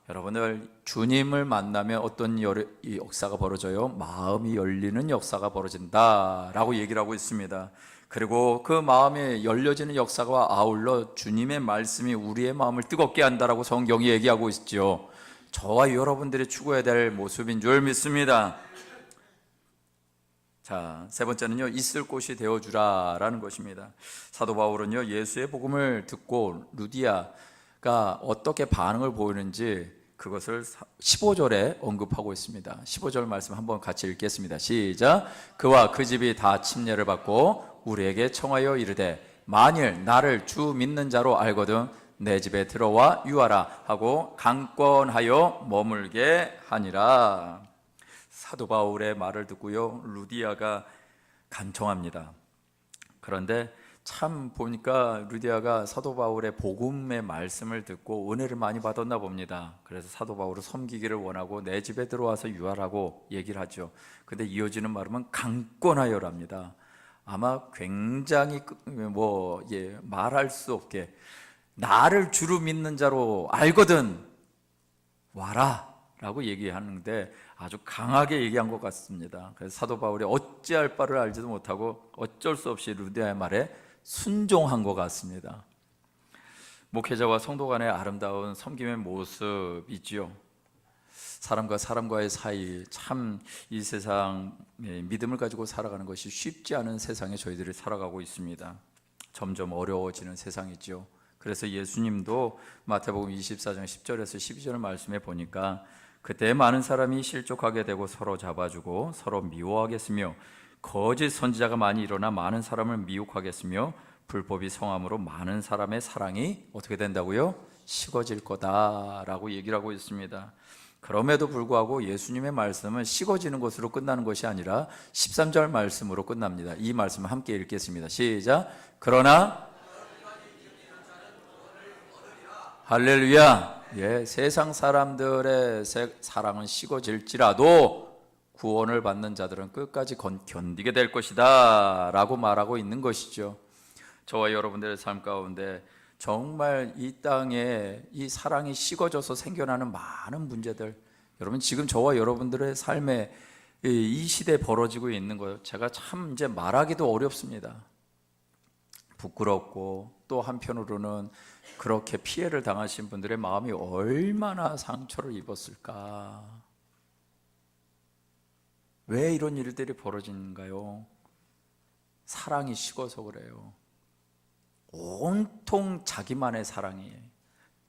여러분들, 주님을 만나면 어떤 이 역사가 벌어져요? 마음이 열리는 역사가 벌어진다라고 얘기를 하고 있습니다. 그리고 그 마음에 열려지는 역사와 아울러 주님의 말씀이 우리의 마음을 뜨겁게 한다라고 성경이 얘기하고 있죠. 저와 여러분들이 추구해야 될 모습인 줄 믿습니다. 자, 세 번째는요, 있을 곳이 되어주라라는 것입니다. 사도 바울은요, 예수의 복음을 듣고 루디아가 어떻게 반응을 보이는지 그것을 15절에 언급하고 있습니다. 15절 말씀 한번 같이 읽겠습니다. 시작. 그와 그 집이 다 침례를 받고 우리에게 청하여 이르되 만일 나를 주 믿는 자로 알거든 내 집에 들어와 유하라 하고 강권하여 머물게 하니라. 사도 바울의 말을 듣고요, 루디아가 간청합니다. 그런데 참 보니까 루디아가 사도 바울의 복음의 말씀을 듣고 은혜를 많이 받았나 봅니다. 그래서 사도 바울을 섬기기를 원하고 내 집에 들어와서 유하라고 얘기를 하죠. 근데 이어지는 말은 강권하여랍니다. 아마 굉장히 말할 수 없게 나를 주로 믿는 자로 알거든 와라 라고 얘기하는데 아주 강하게 얘기한 것 같습니다. 그래서 사도 바울이 어찌할 바를 알지도 못하고 어쩔 수 없이 루디아의 말에 순종한 것 같습니다. 목회자와 성도 간의 아름다운 섬김의 모습이지요. 사람과 사람과의 사이, 참 이 세상 믿음을 가지고 살아가는 것이 쉽지 않은 세상에 저희들이 살아가고 있습니다. 점점 어려워지는 세상이죠. 그래서 예수님도 마태복음 24장 10절에서 12절 말씀에 보니까 그때 많은 사람이 실족하게 되고 서로 잡아주고 서로 미워하겠으며 거짓 선지자가 많이 일어나 많은 사람을 미혹하겠으며 불법이 성함으로 많은 사람의 사랑이 어떻게 된다고요? 식어질 거다라고 얘기를 하고 있습니다. 그럼에도 불구하고 예수님의 말씀은 식어지는 것으로 끝나는 것이 아니라 13절 말씀으로 끝납니다. 이 말씀을 함께 읽겠습니다. 시작. 그러나 할렐루야. 예, 세상 사람들의 사랑은 식어질지라도 구원을 받는 자들은 끝까지 견디게 될 것이다 라고 말하고 있는 것이죠. 저와 여러분들의 삶 가운데 정말 이 땅에 이 사랑이 식어져서 생겨나는 많은 문제들, 여러분 지금 저와 여러분들의 삶에 이 시대에 벌어지고 있는 거 제가 참 이제 말하기도 어렵습니다. 부끄럽고 또 한편으로는 그렇게 피해를 당하신 분들의 마음이 얼마나 상처를 입었을까. 왜 이런 일들이 벌어지는가요? 사랑이 식어서 그래요. 온통 자기만의 사랑이에요.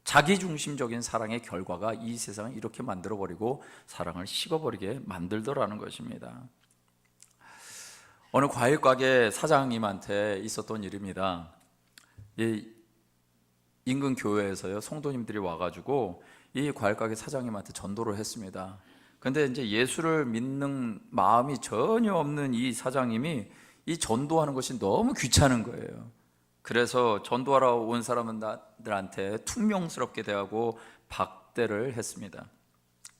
자기중심적인 사랑의 결과가 이 세상을 이렇게 만들어버리고 사랑을 식어버리게 만들더라는 것입니다. 어느 과일 가게 사장님한테 있었던 일입니다. 이 인근 교회에서요, 성도님들이 와가지고 이 과일 가게 사장님한테 전도를 했습니다. 근데 이제 예수를 믿는 마음이 전혀 없는 이 사장님이 이 전도하는 것이 너무 귀찮은 거예요. 그래서 전도하러 온 사람들한테 퉁명스럽게 대하고 박대를 했습니다.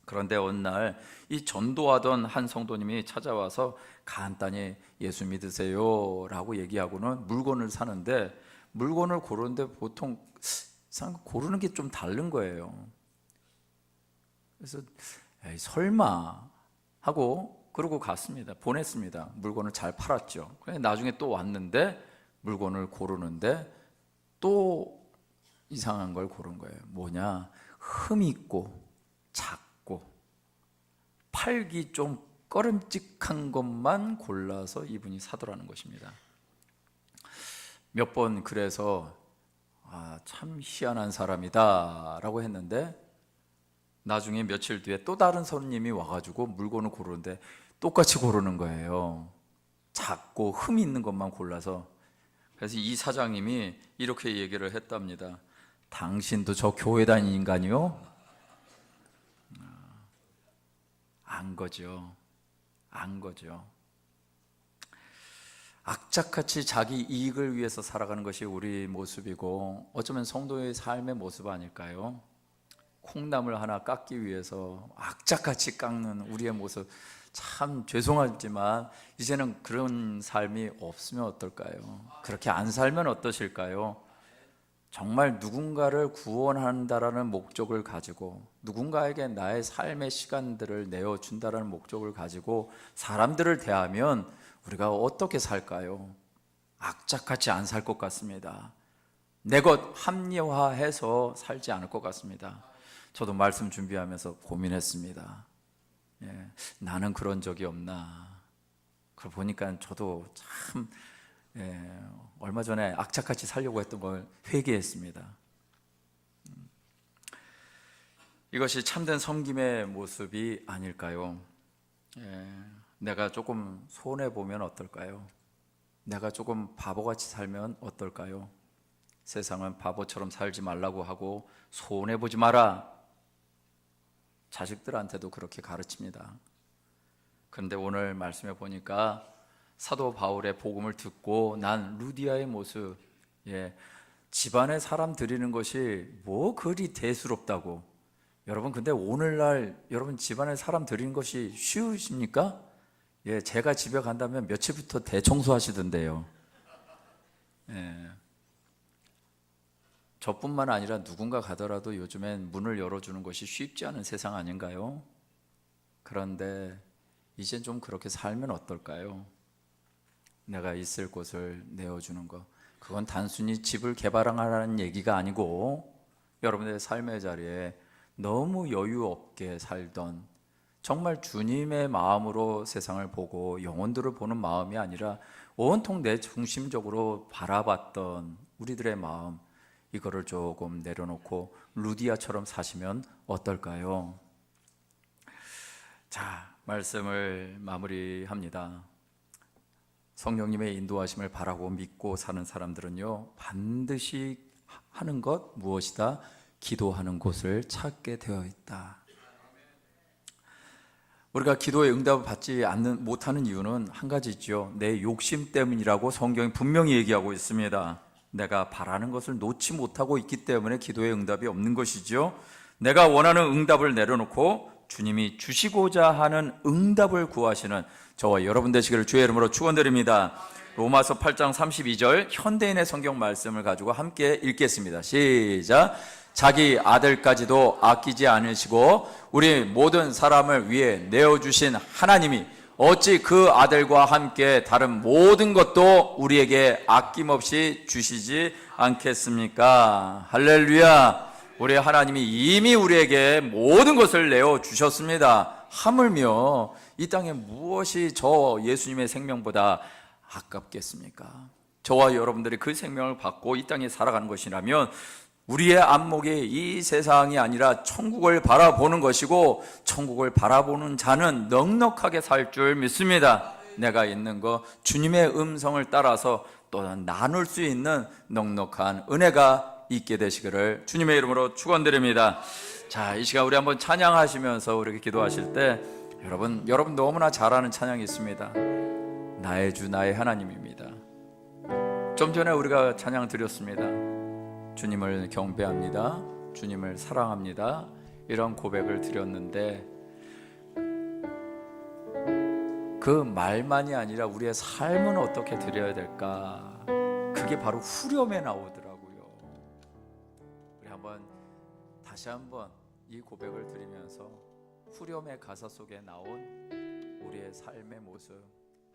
그런데 어느 날 이 전도하던 한 성도님이 찾아와서 간단히 예수 믿으세요 라고 얘기하고는 물건을 사는데, 물건을 고르는데 보통 고르는 게 좀 다른 거예요. 그래서 에이, 설마 하고 그러고 갔습니다. 보냈습니다. 물건을 잘 팔았죠. 나중에 또 왔는데 물건을 고르는데 또 이상한 걸 고른 거예요. 뭐냐, 흠 있고 작고 팔기 좀 꺼름직한 것만 골라서 이분이 사더라는 것입니다. 몇 번 그래서 참 희한한 사람이다 라고 했는데 나중에 며칠 뒤에 또 다른 손님이 와가지고 물건을 고르는데 똑같이 고르는 거예요. 작고 흠 있는 것만 골라서. 그래서 이 사장님이 이렇게 얘기를 했답니다. 당신도 저 교회 다니는 인간이요? 안 거죠. 안 거죠. 악착같이 자기 이익을 위해서 살아가는 것이 우리 모습이고, 어쩌면 성도의 삶의 모습 아닐까요? 콩나물 하나 깎기 위해서 악착같이 깎는 우리의 모습, 참 죄송하지만 이제는 그런 삶이 없으면 어떨까요? 그렇게 안 살면 어떠실까요? 정말 누군가를 구원한다라는 목적을 가지고, 누군가에게 나의 삶의 시간들을 내어준다라는 목적을 가지고 사람들을 대하면 우리가 어떻게 살까요? 악착같이 안 살 것 같습니다. 내 것 합리화해서 살지 않을 것 같습니다. 저도 말씀 준비하면서 고민했습니다. 나는 그런 적이 없나. 그걸 보니까 저도 참 얼마 전에 악착같이 살려고 했던 걸 회개했습니다. 이것이 참된 섬김의 모습이 아닐까요? 내가 조금 손해보면 어떨까요? 내가 조금 바보같이 살면 어떨까요? 세상은 바보처럼 살지 말라고 하고 손해보지 마라, 자식들한테도 그렇게 가르칩니다. 그런데 오늘 말씀에 보니까 사도 바울의 복음을 듣고 난 루디아의 모습, 집안에 사람 드리는 것이 뭐 그리 대수롭다고. 여러분, 근데 오늘날 여러분 집안에 사람 드리는 것이 쉬우십니까? 제가 집에 간다면 며칠부터 대청소하시던데요. 저뿐만 아니라 누군가 가더라도 요즘엔 문을 열어주는 것이 쉽지 않은 세상 아닌가요? 그런데 이젠 좀 그렇게 살면 어떨까요? 내가 있을 곳을 내어주는 것, 그건 단순히 집을 개발하라는 얘기가 아니고, 여러분의 삶의 자리에 너무 여유 없게 살던, 정말 주님의 마음으로 세상을 보고 영혼들을 보는 마음이 아니라 온통 내 중심적으로 바라봤던 우리들의 마음, 이거를 조금 내려놓고 루디아처럼 사시면 어떨까요? 자, 말씀을 마무리합니다. 성령님의 인도하심을 바라고 믿고 사는 사람들은요, 반드시 하는 것 무엇이다? 기도하는 곳을 찾게 되어 있다. 우리가 기도의 응답을 받지 못하는 이유는 한 가지 있죠. 내 욕심 때문이라고 성경이 분명히 얘기하고 있습니다. 내가 바라는 것을 놓지 못하고 있기 때문에 기도의 응답이 없는 것이죠. 내가 원하는 응답을 내려놓고 주님이 주시고자 하는 응답을 구하시는 저와 여러분 되시기를 주의 이름으로 축원드립니다. 로마서 8장 32절 현대인의 성경 말씀을 가지고 함께 읽겠습니다. 시작. 자기 아들까지도 아끼지 않으시고 우리 모든 사람을 위해 내어주신 하나님이 어찌 그 아들과 함께 다른 모든 것도 우리에게 아낌없이 주시지 않겠습니까? 할렐루야. 우리 하나님이 이미 우리에게 모든 것을 내어주셨습니다. 하물며 이 땅에 무엇이 저 예수님의 생명보다 아깝겠습니까? 저와 여러분들이 그 생명을 받고 이 땅에 살아가는 것이라면 우리의 안목이 이 세상이 아니라 천국을 바라보는 것이고, 천국을 바라보는 자는 넉넉하게 살 줄 믿습니다. 내가 있는 것, 주님의 음성을 따라서 또 나눌 수 있는 넉넉한 은혜가 있게 되시기를 주님의 이름으로 축원드립니다. 자, 이 시간 우리 한번 찬양하시면서 우리 기도하실 때 여러분 너무나 잘 아는 찬양이 있습니다. 나의 주 나의 하나님입니다. 좀 전에 우리가 찬양 드렸습니다. 주님을 경배합니다. 주님을 사랑합니다. 이런 고백을 드렸는데 그 말만이 아니라 우리의 삶은 어떻게 드려야 될까? 그게 바로 후렴에 나오더라고요. 우리 다시 한번 이 고백을 드리면서 후렴의 가사 속에 나온 우리의 삶의 모습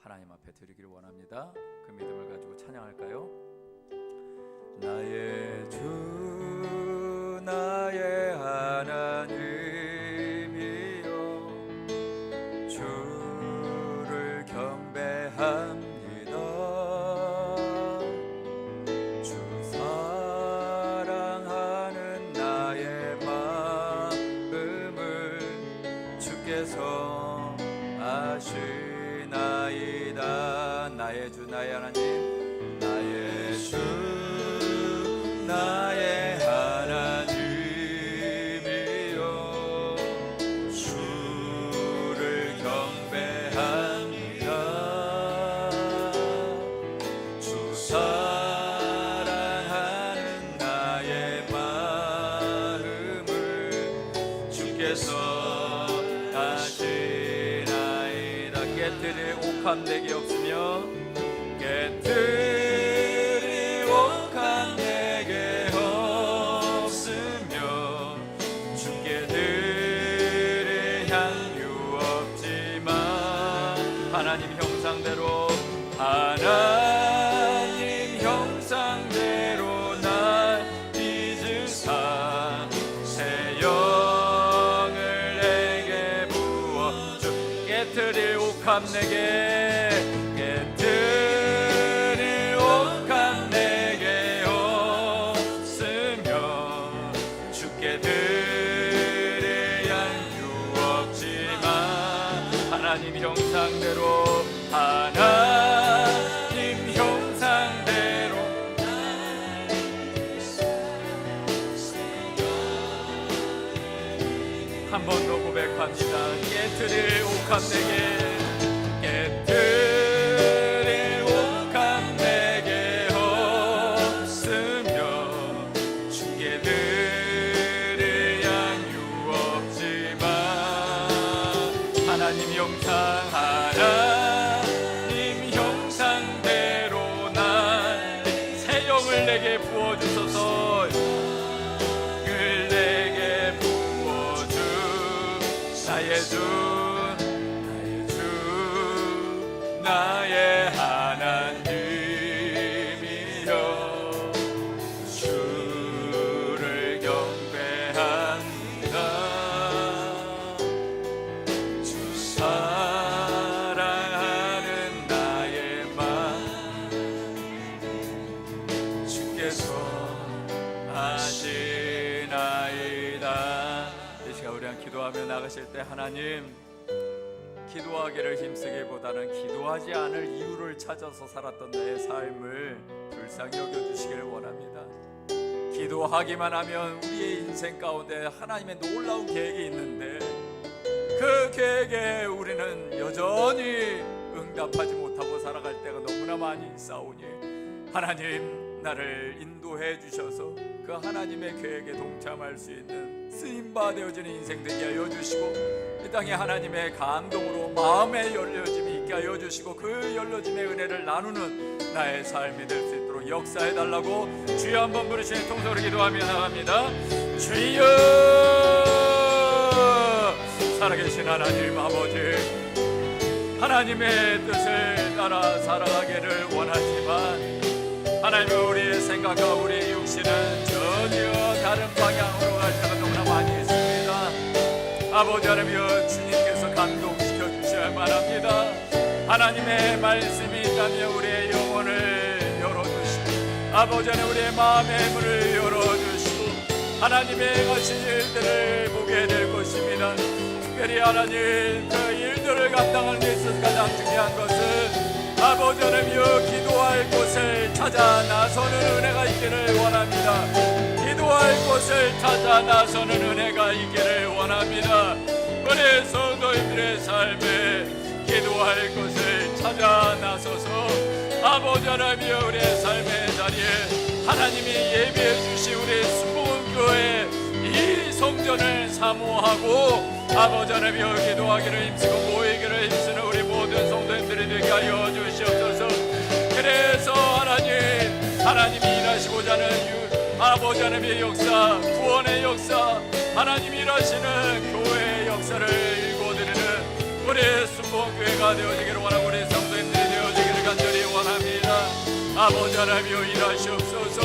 하나님 앞에 드리기를 원합니다. 그 믿음을 가지고 찬양할까요? 나의 주 나의 하나님이여 주를 경배합니다. 주 사랑하는 나의 마음을 주께서 아시나이다. 나의 주 나의 하나님, 나의 주 나의 하나님이여, 주를 경배합니다. 주 사랑하는 나의 마음을 주께서 아시나이다. 깨뜨릴 옥함 내게 없으며, 깨뜨릴 옥함 내게 없으며, 주께 드릴 향유 없지만, 하나님 형상대로 하나님 형상대로 날 빚으사 새 영을 내게 부어 주. 깨뜨릴 옥함 내게, 깨뜨릴 옥함 내게 없으며, 주께 드릴 양유 없지만, 하나님 형상대로 하나님 형상대로 한 번 더 고백합니다. 깨뜨릴 옥함 내게, 깨뜨릴 옥함 내게 없으며, 주께 드릴 양유 없지만, 하나님 형상 하나님 형상대로 날 새 영을 내게 부어주소서. 을 내게 부어주 나의 주 나의 주 나의 하나님이여, 주를 경배합니다. 주 사랑하는 나의 마음 주께서 아시나이다. 이 시간 우리가 기도하며 나가실 때, 하나님, 기도하기를 힘쓰기보다는 기도하지 않을 이유를 찾아서 살았던 나의 삶을 불쌍히 여겨주시길 원합니다. 기도하기만 하면 우리의 인생 가운데 하나님의 놀라운 계획이 있는데, 그 계획에 우리는 여전히 응답하지 못하고 살아갈 때가 너무나 많이 있사오니, 하나님 나를 인도해 주셔서 그 하나님의 계획에 동참할 수 있는 쓰임바 되어지는 인생 되게 하여 주시고, 이 땅에 하나님의 감동으로 마음의 열려짐이 있게 하여 주시고, 그 열려짐의 은혜를 나누는 나의 삶이 될 수 있도록 역사해 달라고 주여 한번 부르시는 통성으로 기도하며 나갑니다. 주여, 살아계신 하나님 아버지, 하나님의 뜻을 따라 살아가기를 원하지만, 하나님, 우리의 생각과 우리의 육신은 전혀 다른 방향으로 갈 때가 너무나 많이 있습니다. 아버지 하나님, 주님께서 감동시켜 주셔야만 합니다. 하나님의 말씀이 있다면 우리의 영혼을 열어주시고, 아버지 하나님, 우리의 마음의 문을 열어주시고, 하나님의 하신 일들을 보게 될 것입니다. 특별히 하나님, 그 일들을 감당하는 데 있어서 가장 중요한 것은 아버지 하나님여, 기도할 곳을 찾아 나서는 은혜가 있기를 원합니다. 기도할 곳을 찾아 나서는 은혜가 있기를 원합니다. 우리 성도님들의 삶에 기도할 곳을 찾아 나서서 아버지 하나님여, 우리의 삶의 자리에 하나님이 예비해 주신 우리 순복음교회 이 성전을 사모하고, 아버지 하나님여, 기도하기를 힘쓰고 모이기를 힘쓰는 우리 모든 성도님들이 되게 하여 주시옵소서. 그래서 하나님이 일하시고자 하는 아버지 하나님의 역사, 구원의 역사, 하나님이 일하시는 교회의 역사를 일궈드리는 우리 순복음교회가 되어지기를 원하고, 우리 성도님들이 되어지기를 간절히 원합니다. 아버지 하나님여, 일하시옵소서.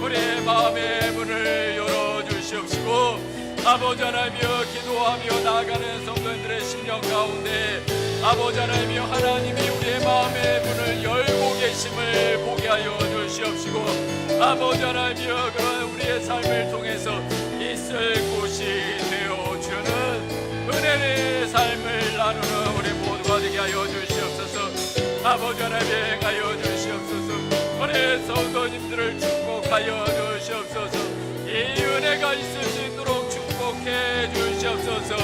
우리의 마음의 문을 열어주시옵시고, 아버지 하나님이여, 기도하며 나아가는 성도님들의 심령 가운데 아버지 하나님이여, 하나님이 우리의 마음의 문을 열고 계심을 보게 하여 주시옵시고, 아버지 하나님이여, 그런 우리의 삶을 통해서 있을 곳이 되어주는 은혜를 주의 삶을 나누는 우리 모두가 되게 하여 주시옵소서. 아버지 하나님 행하여 주시옵소서. 우리 성도님들을 축복하여 주시옵소서. 이 은혜가 있을 수 있도록 축복해 주시옵소서.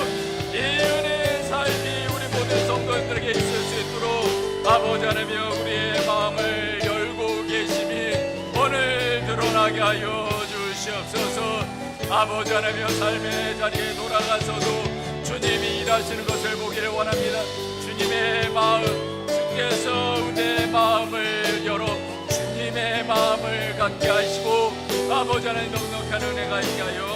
이 은혜의 삶이 우리 모든 성도님들에게 있을 수 있도록 아버지 하나님여 우리의 마음을 열고 계심이 오늘 드러나게 하여 주시옵소서. 아버지 하나님여 삶의 자리에 돌아가서도 주님이 일하시는 것을 보기를 원합니다. 주님의 마음, 주께서 우리의 마음을 열어 주님의 마음을 갖게 하시고 아버지 하나님 넉넉한 은혜가 있게 하여